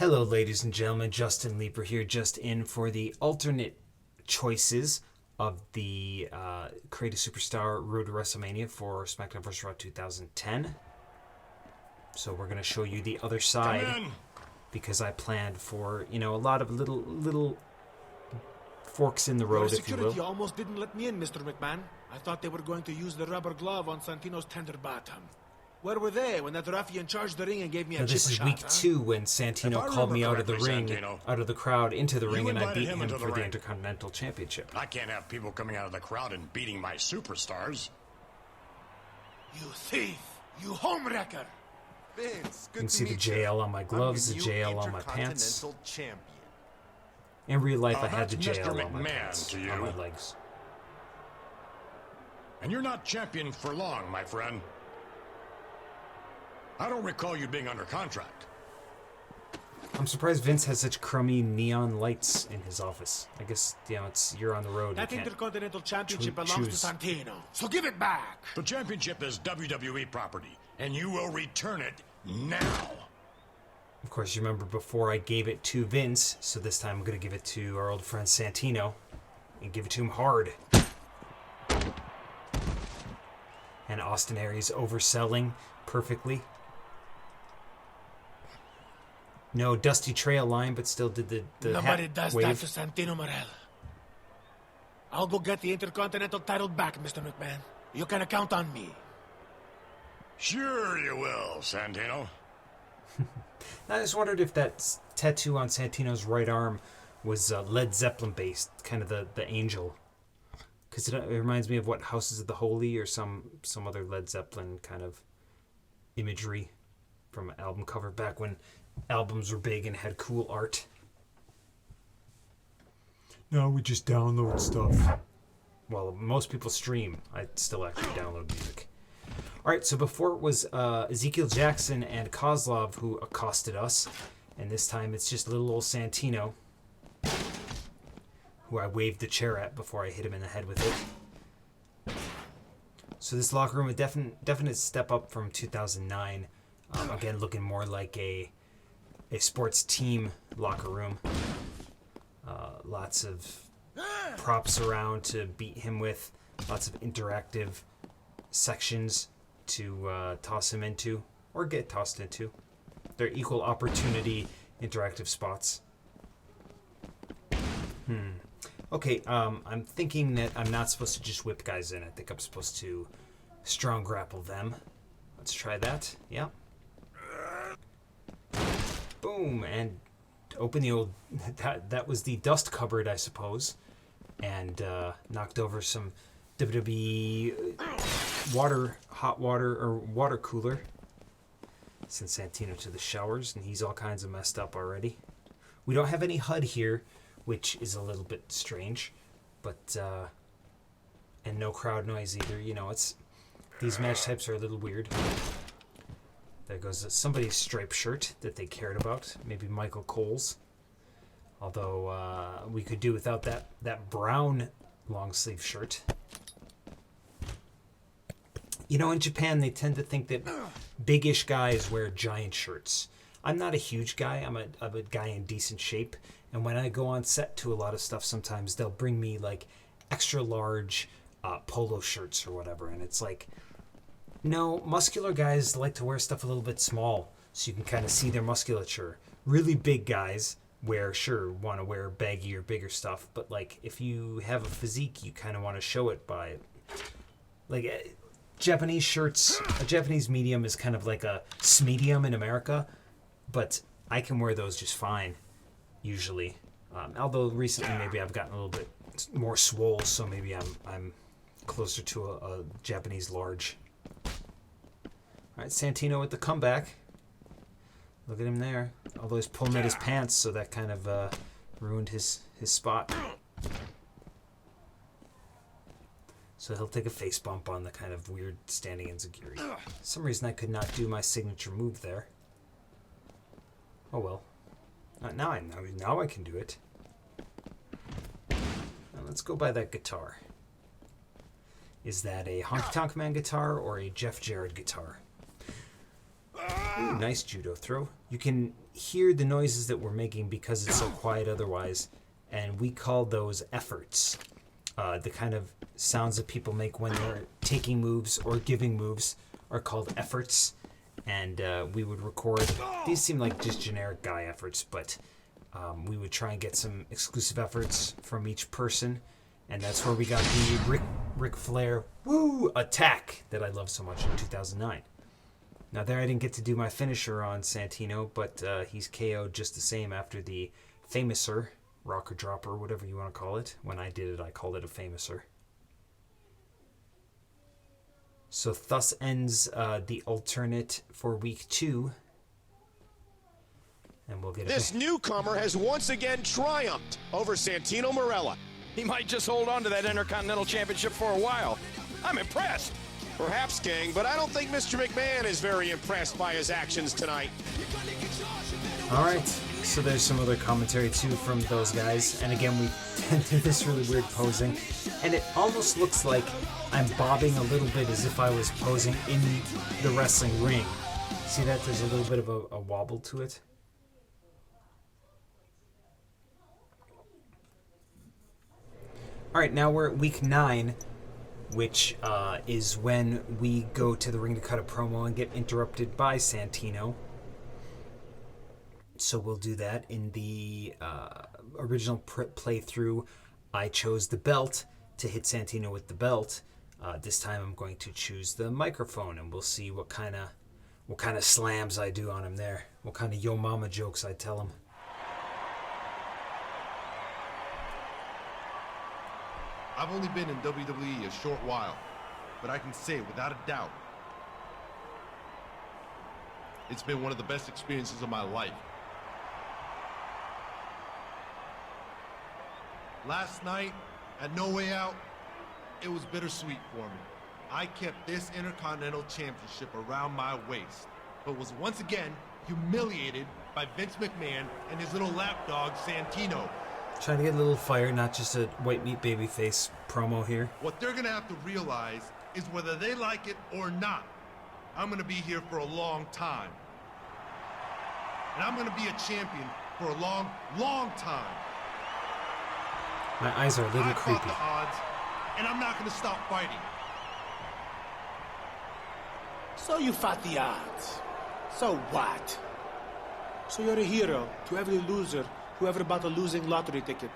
Hello, ladies and gentlemen. Justin Leeper here, just in for the alternate choices of the Create a Superstar Road to WrestleMania for SmackDown vs. Raw 2010. So we're going to show you the other side because I planned for, a lot of little forks in the road, if you will. Security almost didn't let me in, Mr. McMahon. I thought they were going to use the rubber glove on Santino's tender bottom. Where were they when that ruffian charged the ring and gave me a chip This is shot, week 2 when Santino called me out of the ring, Santino, out of the crowd, into the ring, and I beat him him for the the ring. Intercontinental Championship. I can't have people coming out of the crowd and beating my superstars. You thief! You homewrecker! Vince, You can see the JL on my gloves, the JL on my pants. Champion. In real life, I had the that's JL Mr. on my McMahon pants, to you. on my legs. And you're not champion for long, my friend. I don't recall you being under contract. I'm surprised Vince has such crummy neon lights in his office. I guess, you're on the road. That You can't Intercontinental Championship belongs choose. to Santino, so give it back! The championship is WWE property, and you will return it now. Of course, you remember before I gave it to Vince, so this time I'm going to give it to our old friend Santino and give it to him hard. And Austin Aries overselling perfectly. No dusty trail line, but still did the Nobody hat does wave. that to Santino Morel. I'll go get the Intercontinental title back, Mr. McMahon. You can count on me. Sure you will, Santino. I just wondered if that tattoo on Santino's right arm was Led Zeppelin based, kind of the angel. Because it reminds me of what, Houses of the Holy or some other Led Zeppelin kind of imagery from an album cover back when albums were big and had cool art. No, we just download stuff. Well, most people stream. I still actually download music. Alright, so before it was Ezekiel Jackson and Kozlov who accosted us. And this time it's just little old Santino, who I waved the chair at before I hit him in the head with it. So this locker room, a definite step up from 2009. Again, looking more like a sports team locker room. Lots of props around to beat him with. Lots of interactive sections to toss him into or get tossed into. They're equal opportunity interactive spots. Okay, I'm thinking that I'm not supposed to just whip guys in. I think I'm supposed to strong grapple them. Let's try that. Yeah. Boom, and open the old... That was the dust cupboard, I suppose. And knocked over some WWE hot water, or water cooler. Sent Santino to the showers, and he's all kinds of messed up already. We don't have any HUD here, which is a little bit strange, but and no crowd noise either. It's these match types are a little weird. There goes somebody's striped shirt that they cared about, maybe Michael Cole's. Although we could do without that brown long sleeve shirt. In Japan they tend to think that big-ish guys wear giant shirts. I'm not a huge guy. I'm a guy in decent shape. And when I go on set to a lot of stuff, sometimes they'll bring me like extra large polo shirts or whatever. And it's like, no, muscular guys like to wear stuff a little bit small so you can kind of see their musculature. Really big guys want to wear baggy or bigger stuff. But like if you have a physique, you kind of want to show it by like Japanese shirts. A Japanese medium is kind of like a smedium in America. But I can wear those just fine. Usually, although recently maybe I've gotten a little bit more swole, so maybe I'm closer to a Japanese large. All right, Santino with the comeback. Look at him there. Although he's pulling at his pants, so that kind of ruined his spot. So he'll take a face bump on the kind of weird standing enziguri. For some reason I could not do my signature move there. Oh well. Now I can do it. Now let's go by that guitar. Is that a Honky Tonk Man guitar or a Jeff Jarrett guitar? Ooh, nice judo throw. You can hear the noises that we're making because it's so quiet otherwise, and we call those efforts. The kind of sounds that people make when they're taking moves or giving moves are called efforts, and we would record. These seem like just generic guy efforts, but we would try and get some exclusive efforts from each person, and that's where we got the Ric Flair woo attack that I love so much in 2009. Now there I didn't get to do my finisher on Santino, but he's KO'd just the same after the famouser, rocker dropper, whatever you want to call it. When I did it, I called it a famouser. So thus ends the alternate for week 2. And we'll get This newcomer has once again triumphed over Santino Marella. He might just hold on to that Intercontinental Championship for a while. I'm impressed. Perhaps, King, but I don't think Mr. McMahon is very impressed by his actions tonight. All right, so there's some other commentary too from those guys, and again we do this really weird posing, and it almost looks like I'm bobbing a little bit as if I was posing in the wrestling ring. See that? There's a little bit of a wobble to it. All right, now we're at week 9, which is when we go to the ring to cut a promo and get interrupted by Santino. So we'll do that. In the original playthrough, I chose the belt to hit Santino with the belt. This time I'm going to choose the microphone, and we'll see what kind of slams I do on him there. What kind of yo mama jokes I tell him. I've only been in WWE a short while, but I can say without a doubt, it's been one of the best experiences of my life. Last night, at No Way Out, it was bittersweet for me. I kept this Intercontinental Championship around my waist, but was once again humiliated by Vince McMahon and his little lapdog, Santino. Trying to get a little fire, not just a white meat babyface promo here. What they're gonna have to realize is whether they like it or not, I'm gonna be here for a long time. And I'm gonna be a champion for a long, long time. My eyes are a little I creepy. fought the odds, and I'm not gonna stop fighting. So you fought the odds. So what? So you're a hero to every loser who ever bought a losing lottery ticket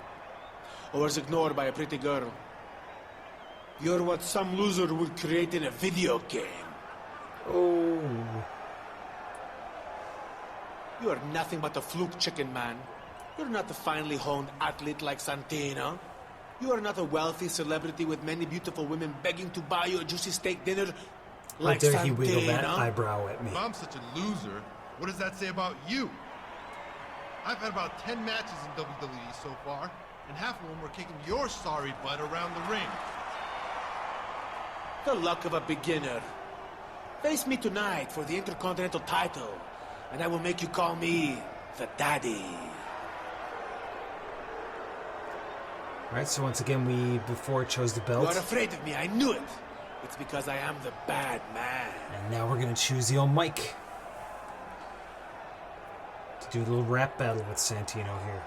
or was ignored by a pretty girl. You're what some loser would create in a video game. Oh. You are nothing but a fluke chicken, man. You're not a finely honed athlete like Santino. You are not a wealthy celebrity with many beautiful women begging to buy you a juicy steak dinner like How dare Santino. he wiggle that eyebrow at me. If I'm such a loser, what does that say about you? I've had about 10 matches in WWE so far, and half of them were kicking your sorry butt around the ring. The luck of a beginner. Face me tonight for the Intercontinental title, and I will make you call me the Daddy. Alright, so once again, we before chose the You belt. are afraid of me, I knew it. It's because I am the bad man. And now we're going to choose the old mic. To do a little rap battle with Santino here.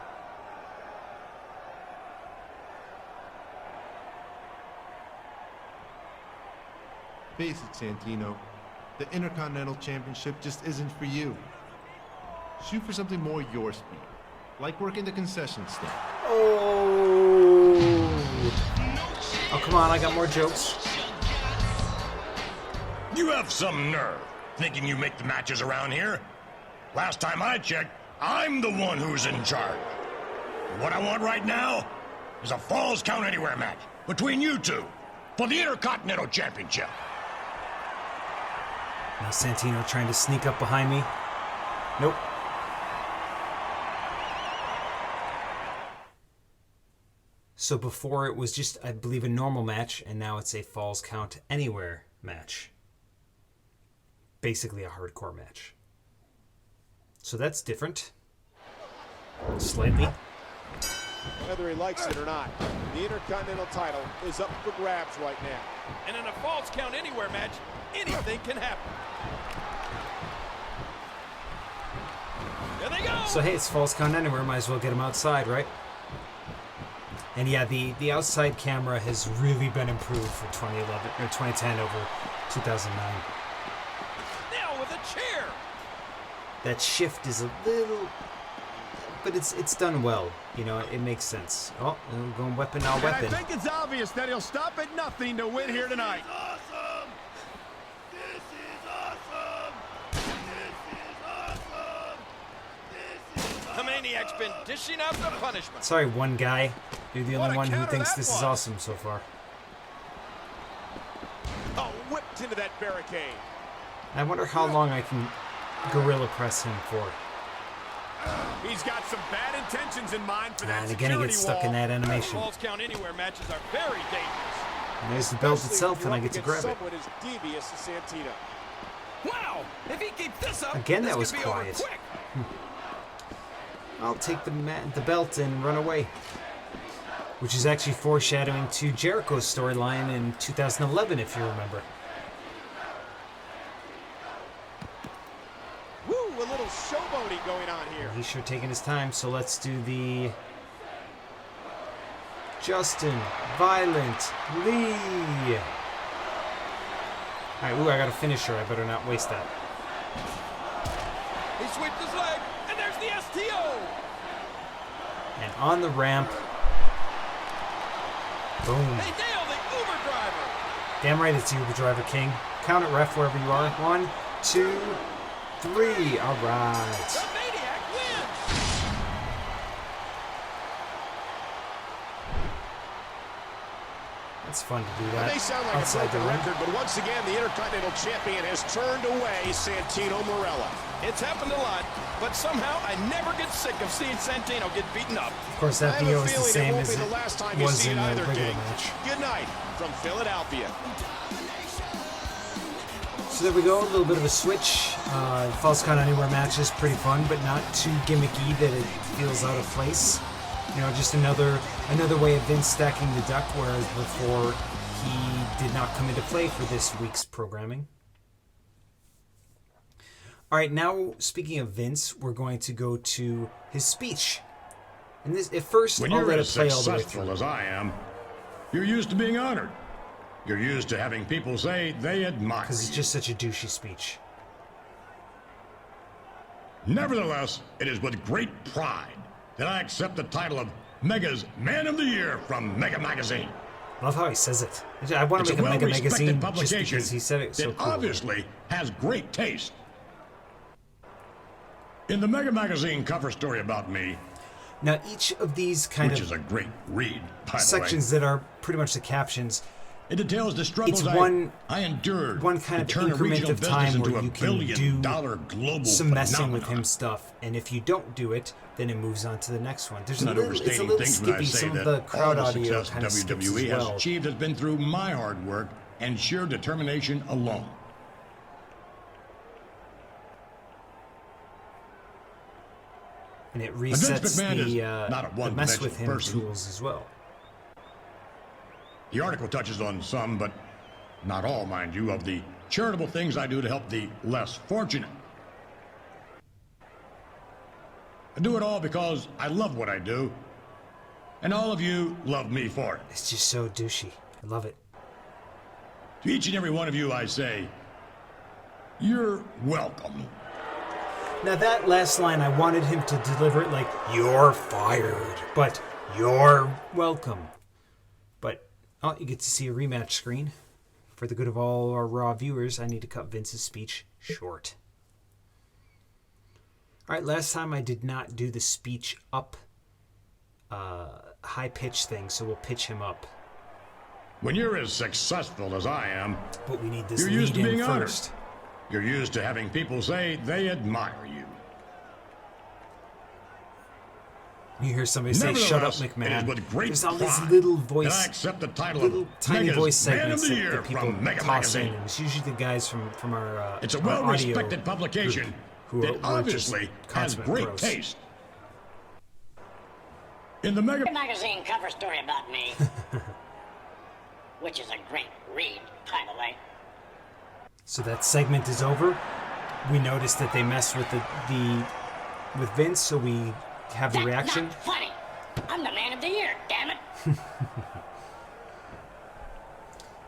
Face it, Santino. The Intercontinental Championship just isn't for you. Shoot for something more your speed, like working the concession stand. Oh! Oh, come on, I got more jokes. You have some nerve, thinking you make the matches around here. Last time I checked, I'm the one who's in charge. What I want right now is a Falls Count Anywhere match between you two for the Intercontinental Championship. Now Santino trying to sneak up behind me. Nope. So before it was just, I believe, a normal match, and now it's a Falls Count Anywhere match. Basically a hardcore match. So that's different. Slightly. Whether he likes it or not, the Intercontinental title is up for grabs right now. And in a Falls Count Anywhere match, anything can happen. So hey, it's Falls Count Anywhere. Might as well get him outside, right? And yeah, the outside camera has really been improved for 2011 or 2010 over 2009. Now with a chair. That shift is a little, but it's done well. You know, it makes sense. Oh, we're going weapon now weapon. And I think it's obvious that he'll stop at nothing to win here tonight. Awesome! This is awesome! This is awesome! This is The Maniac's been dishing out the punishment. Sorry, one guy. You're the What only a one who counter thinks that this is was. awesome so far. Oh, whipped into that barricade. I wonder how long I can gorilla press him for. He's got some bad intentions in mind for that And again, he gets stuck in that animation. Falls Count Anywhere matches are very dangerous. And there's the belt Especially itself, when and I you're get to up grab against it. someone as devious as Santino. Wow! If he keeps this up, Again, this that was could be over quiet. quick. I'll take the belt and run away. Which is actually foreshadowing to Jericho's storyline in 2011, if you remember. Woo, a little showboating going on here. He's sure taking his time, so let's do the Justin Violent Lee. Alright, ooh, I got a finisher. I better not waste that. He sweeps his leg, and there's the STO. And on the ramp. Boom. They nailed the Uber driver. Damn right it's Uber Driver King. Count it, ref, wherever you are. 1, 2, 3. All The right. Maniac wins. It's fun to do Now, that. they sound like a outside the broken ring. record, but once again, the Intercontinental Champion has turned away Santino Marella. It's happened a lot, but somehow I never get sick of seeing Santino get beaten up. Of course, that I have video a is the feeling it same won't as be the it last time you was see in it the either, regular King. match. Good night from Philadelphia. So there we go, a little bit of a switch. Falls Count Anywhere match is pretty fun, but not too gimmicky that it feels out of place. You know, just another way of Vince stacking the duck, whereas before he did not come into play for this week's programming. All right, now speaking of Vince, we're going to go to his speech. And this, at first, When I'll you're let as it play all the way successful through. as I am, you're used to being honored. You're used to having people say they admire Because it's you. just such a douchey speech. Nevertheless, it is with great pride that I accept the title of Mega's Man of the Year from Mega Magazine. I love how he says it. I want It's to a make a Mega well-respected magazine just publication because he said it so that cool. obviously has great taste. In the Mega Magazine cover story about me, Now, each of these kind which of is a great read, by sections that are pretty much the captions, it details the struggles it's one- I endured one kind to of turn a increment regional of business time into where a you can do billion-dollar global some messing with phenomenon. him stuff, and if you don't do it, then it moves on to the next one. There's I'm a not little, it's a overstating little things when I skippy. say Some of that the crowd all the audio success kind of skips WWE as has well. achieved has been through my hard work and sheer determination alone. And it Vince resets McMahon is the not a the mess with him one-dimensional person. tools as well. The article touches on some, but not all, mind you, of the charitable things I do to help the less fortunate. I do it all because I love what I do, and all of you love me for it. It's just so douchey. I love it. To each and every one of you, I say, you're welcome. Now that last line, I wanted him to deliver it like, "You're fired," but "You're welcome." But, oh, you get to see a rematch screen. For the good of all our Raw viewers, I need to cut Vince's speech short. Alright, last time I did not do the speech up high pitch thing, so we'll pitch him up. When you're as successful as I am, But we need this you're used lead to in being honored. first. You're used to having people say they admire you. You hear somebody say, "Shut up, Nevertheless, McMahon." it is with great There's all these pride little that I voice, accept the title little of tiny Mega's voice Man of segments the that Year people from Mega toss in. Magazine. And it's usually the guys from our It's a our audio well-respected publication group who that are just obviously has consummate great pros. taste. In the Mega Magazine cover story about me, which is a great read, by the way. So that segment is over. We noticed that they messed with the with Vince so we have the That's reaction. not funny. I'm the man of the year, damn it.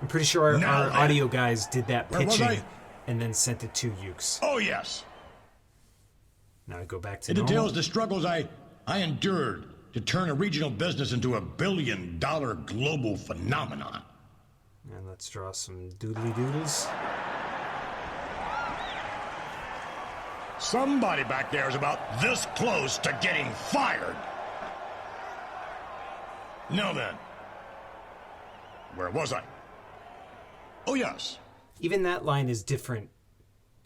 I'm pretty sure Now our then. audio guys did that Where was pitching I? and then sent it to Ukes. Oh, yes. Now I go back to It normal. details the struggles I endured to turn a regional business into a billion-dollar global phenomenon. And let's draw some doodly doodles. Somebody back there is about this close to getting fired. Now then, where was I? Oh, yes. Even that line is different.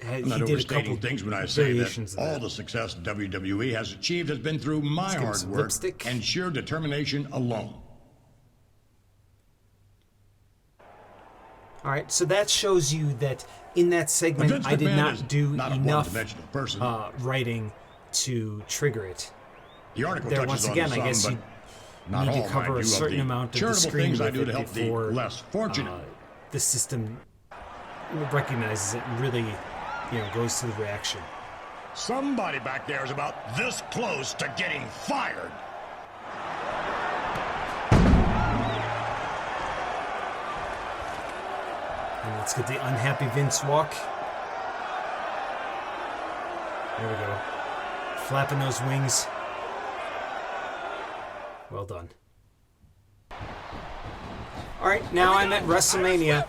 I'm not He did a overstating couple things when I say variations that of all that. the success WWE has achieved has been through my Let's give him hard some work lipstick. and sheer determination alone. All right, so that shows you that in that segment, Vince I did McMahon not is do not a enough one-dimensional person. writing to trigger it. The article There, touches once on again, some, I guess but you not need all, to cover mind a you, certain of the amount of the charitable screen things I with do it to help before the less fortunate. the system recognizes it and really, goes to the reaction. Somebody back there is about this close to getting fired. And let's get the unhappy Vince walk. There we go. Flapping those wings. Well done. Alright, now I'm at WrestleMania.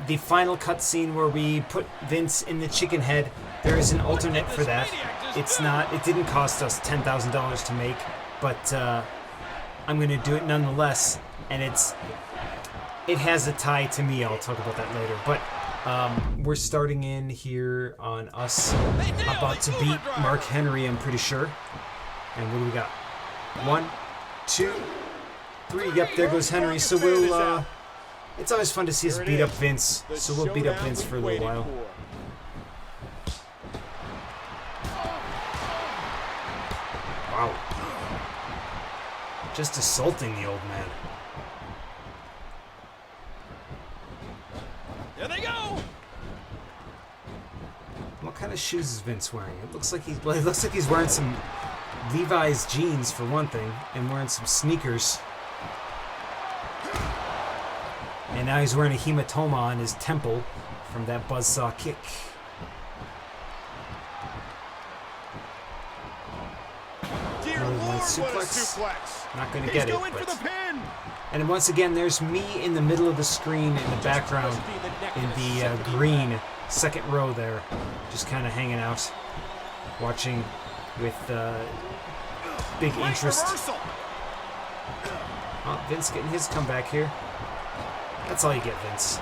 The final cutscene where we put Vince in the chicken head. There is an alternate for that. It didn't cost us $10,000 to make, but I'm going to do it nonetheless. And it has a tie to me. I'll talk about that later. But we're starting in here on us about to beat Mark Henry, I'm pretty sure. And what do we got? 1, 2, 3. Yep, there goes Henry. So we'll... it's always fun to see us beat up Vince. So we'll beat up Vince for a little while. Wow. Just assaulting the old man. There they go. What kind of shoes is Vince wearing? It looks like he's wearing some Levi's jeans for one thing, and wearing some sneakers. And now he's wearing a hematoma on his temple from that buzzsaw kick. Dear Really Lord, nice what a suplex. suplex. Not going to He's get it, going for but... the pin. And once again, there's me in the middle of the screen in the background, in the green second row there, just kind of hanging out, watching with big Great interest. reversal. Oh, Vince getting his comeback here. That's all you get, Vince.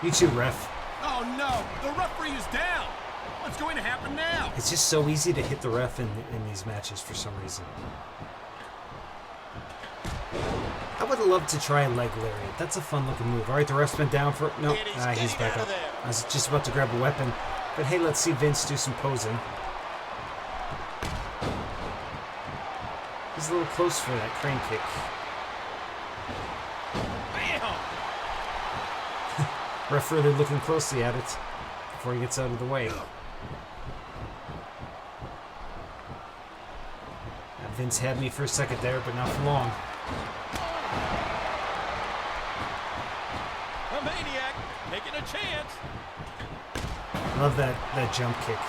You too, ref. Oh no, the referee is down. What's going to happen now? It's just so easy to hit the ref in these matches for some reason. I would love to try a leg lariat. That's a fun looking move. All right, the ref's been down for... No, he's back up. I was just about to grab a weapon. But hey, let's see Vince do some posing. He's a little close for that crane kick. Bam! Ref really looking closely at it before he gets out of the way. Vince had me for a second there, but not for long. A maniac taking a chance. Love that jump kick.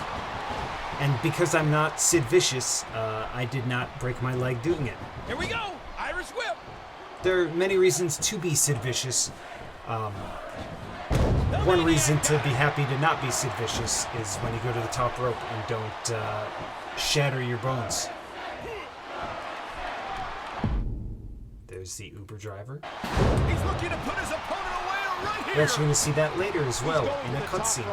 And because I'm not Sid Vicious, I did not break my leg doing it. Here we go. Irish whip. There are many reasons to be Sid Vicious. One reason to be happy to not be Sid Vicious is when you go to the top rope and don't shatter your bones. There's the Uber driver. He's looking to put his opponent away right here. We're actually going to see that later as well in a cutscene.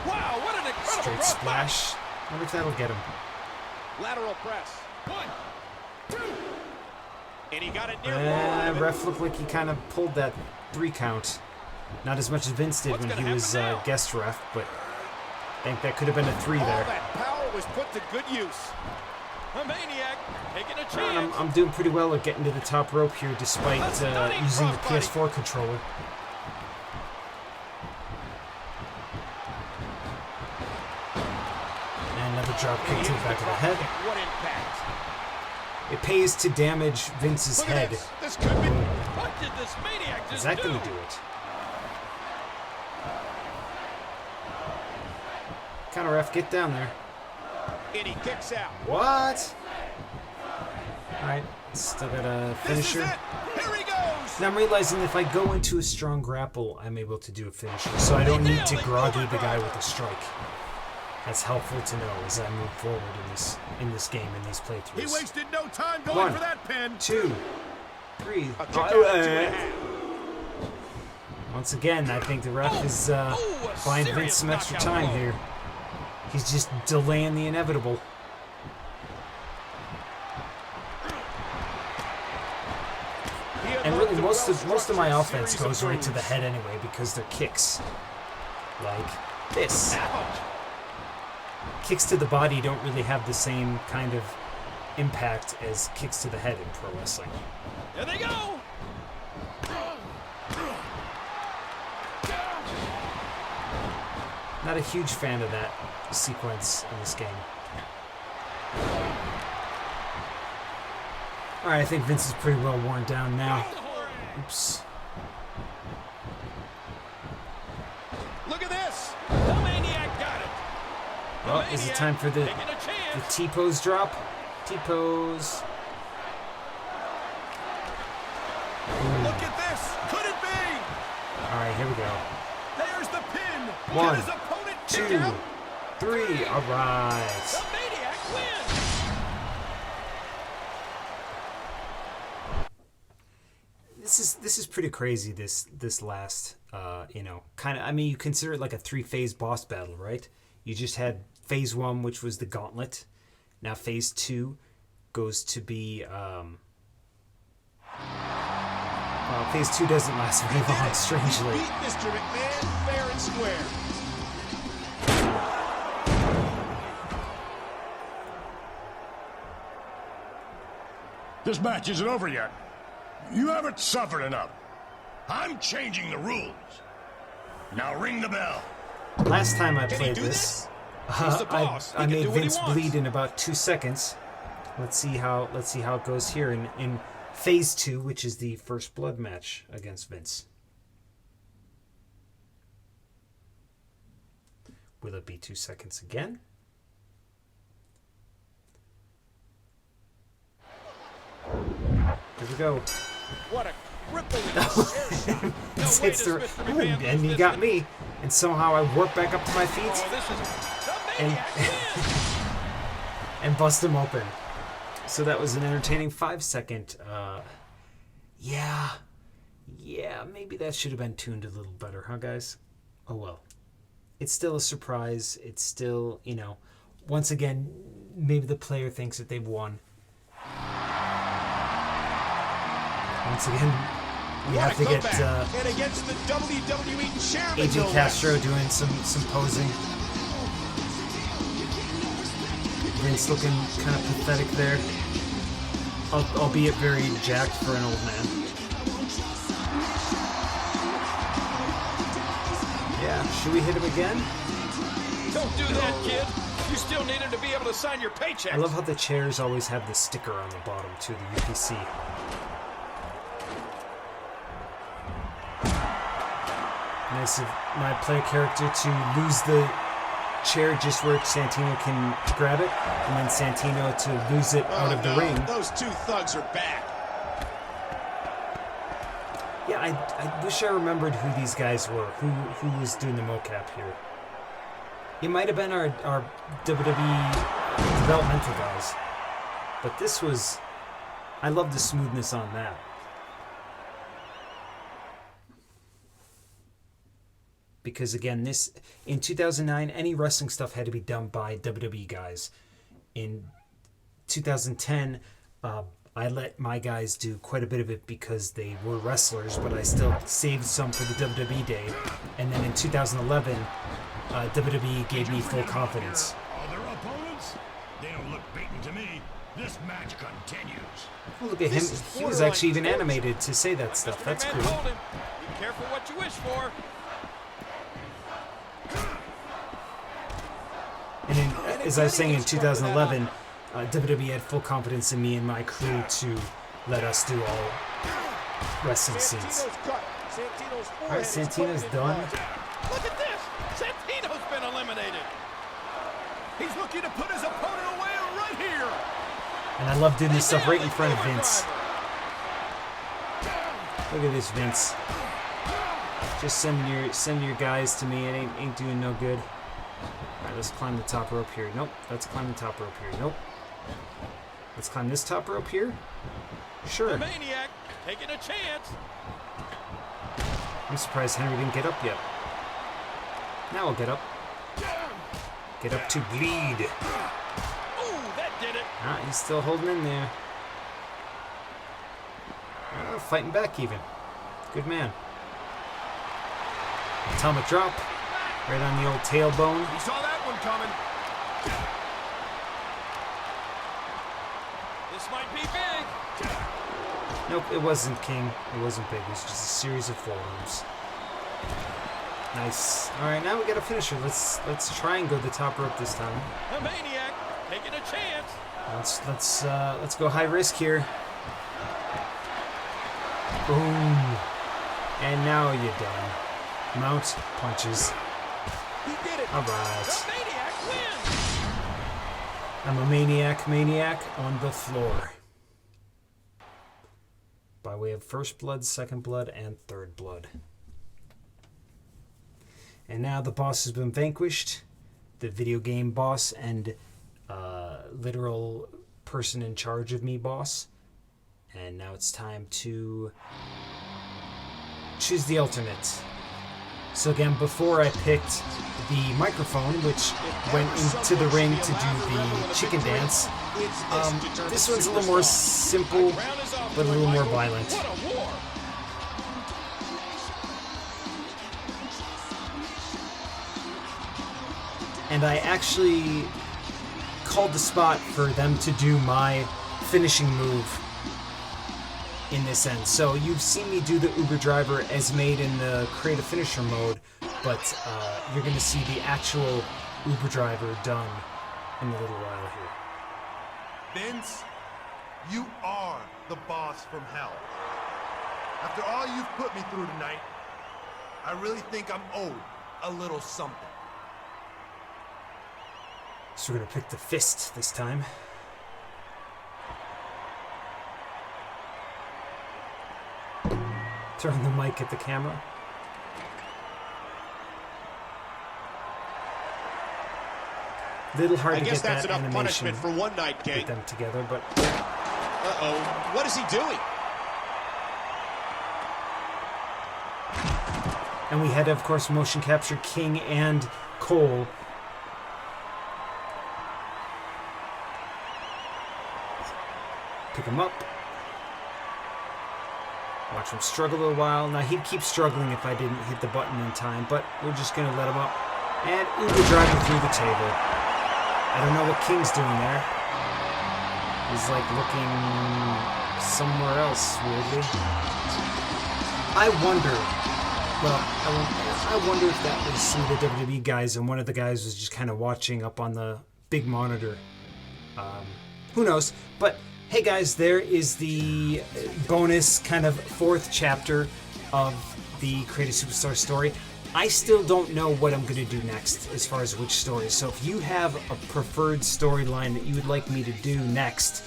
Wow, what an incredible Straight drop. splash. I wonder if that'll get him. Lateral press. 1, 2. And he got it near Ref looked like he kind of pulled that 3 count. Not as much as Vince did when he was guest ref, but I think that could have been a 3 All there. that power was put to good use. A maniac taking a chance. I'm doing pretty well at getting to the top rope here despite using the PS4 controller. drop kick to the back of the head. What impact? It pays to damage Vince's head. This could be. What did this maniac just Is that do? going to do it? Counter ref, get down there. And he kicks out. What? Alright, still got a finisher. This is it. Here he goes. Now I'm realizing if I go into a strong grapple, I'm able to do a finisher, so I don't need to groggy the guy with a strike. That's helpful to know as I move forward in this game, in these playthroughs. He wasted no time going 1, for that pin. 2, 3. A kick out at 2.5. Once again, I think the ref is buying Vince some extra time here. He's just delaying the inevitable. And really, most of my offense goes right to the head anyway because they're kicks. Like this. Kicks to the body don't really have the same kind of impact as kicks to the head in pro wrestling. There they go. Not a huge fan of that sequence in this game. Alright, I think Vince is pretty well worn down now. Oops. Look at this. The maniac got it. Well, is it time for the T-pose drop? T-pose. Look at this. Could it be? Alright, here we go. There's the pin. 1, His opponent 2, kicked out. 3. Alright. The maniac wins. This is pretty crazy. This last kind of. I mean, you consider it like a 3-phase boss battle, right? You just had phase 1, which was the gauntlet. Now phase 2 goes to be. Well, phase 2 doesn't last very long, strangely. Beat Mr. McMahon fair and square. This match isn't over yet. You haven't suffered enough. I'm changing the rules. Now ring the bell. Last time I Can he played do this, He's the boss. I He can made do what he Vince wants. bleed in about 2 seconds. Let's see how it goes here in phase 2, which is the first blood match against Vince. Will it be 2 seconds again? Here we go. What a crippling Vince hits the, ooh, and he got me, and somehow I warp back up to my feet Oh, this is the and maniac wins. and bust him open. So that was an entertaining 5-second. Yeah, maybe that should have been tuned a little better, huh, guys? Oh well. It's still a surprise. It's still, once again, maybe the player thinks that they've won. Once again, we have to get and against the WWE chairman. AJ Castro doing some posing. Vince looking kind of pathetic there, albeit very jacked for an old man. Yeah, should we hit him again? Don't do that, kid. You still need him to be able to sign your paycheck. I love how the chairs always have the sticker on the bottom too, the UPC. Nice of my player character to lose the chair just where Santino can grab it, and then Santino to lose it out of the ring. Those two thugs are back. Yeah, I wish I remembered who these guys were, who was doing the mocap here. It might have been our WWE developmental guys, but this was, I love the smoothness on that. Because again, this in 2009, any wrestling stuff had to be done by WWE guys. In 2010, I let my guys do quite a bit of it because they were wrestlers, but I still saved some for the WWE day. And then in 2011, WWE gave me full confidence. Other opponents? They don't look beaten to me. This match continues. Oh, look at him. He was actually even animated to say that stuff. That's McMahon cool. told him, be careful what you wish for. And as I was saying in 2011, WWE had full confidence in me and my crew to let us do all wrestling scenes. All right, Santino's done. Look at this! Santino's been eliminated! He's looking to put his opponent away right here! And I love doing this stuff right in front of Vince. Look at this, Vince. Just send your guys to me. It ain't doing no good. Alright, let's climb the top rope here. Nope. Let's climb the top rope here. Nope. Let's climb this top rope here. Sure. The Maniac taking a chance. I'm surprised Henry didn't get up yet. Now I'll get up. Get up to bleed. Ooh, that did it. Ah, he's still holding in there. Fighting back even. Good man. Atomic drop. Right on the old tailbone. You saw that one coming. This might be big. Nope, it wasn't King. It wasn't big. It was just a series of forearms. Nice. All right, now we got a finisher. Let's try and go the top rope this time. The Maniac taking a chance. Let's go high risk here. Boom. And now you're done. Mount punches. He did it. All right. The Maniac wins. I'm a maniac on the floor. By way of first blood, second blood, and third blood. And now the boss has been vanquished. The video game boss and literal person in charge of me boss. And now it's time to choose the alternate. So again, before I picked the microphone, which went into the ring to do the chicken dance, this one's a little more simple, but a little more violent. What a war. And I actually called the spot for them to do my finishing move in this end. So you've seen me do the Uber driver as made in the create a finisher mode, but you're going to see the actual Uber driver done in a little while here. Vince, you are the boss from hell. After all you've put me through tonight, I really think I'm owed a little something. So we're going to pick the fist this time. Turn the mic at the camera. Little hard to get that animation, punishment for one night, gang. Get them together, but Uh-oh. What is he doing? and we had to, of course, motion capture King and Cole. Pick him up. Watch him struggle a little while. Now, he'd keep struggling if I didn't hit the button in time, but we're just going to let him up. And Uber driving through the table. I don't know what King's doing there. He's like looking somewhere else, weirdly. I wonder if that was some of the WWE guys, and one of the guys was just kind of watching up on the big monitor. Who knows? But hey guys, there is the bonus kind of fourth chapter of the Create a Superstar story. I still don't know what I'm going to do next as far as which story. So if you have a preferred storyline that you would like me to do next,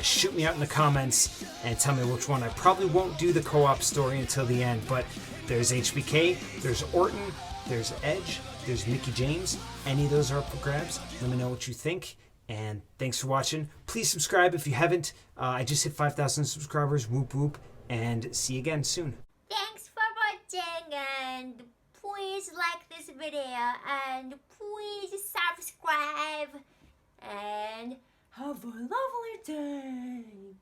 shoot me out in the comments and tell me which one. I probably won't do the co-op story until the end, but there's HBK, there's Orton, there's Edge, there's Mickie James. Any of those are up for grabs. Let me know what you think. And thanks for watching. Please subscribe if you haven't. I just hit 5,000 subscribers. Whoop whoop. And see you again soon. Thanks for watching, and please like this video, and please subscribe, and have a lovely day.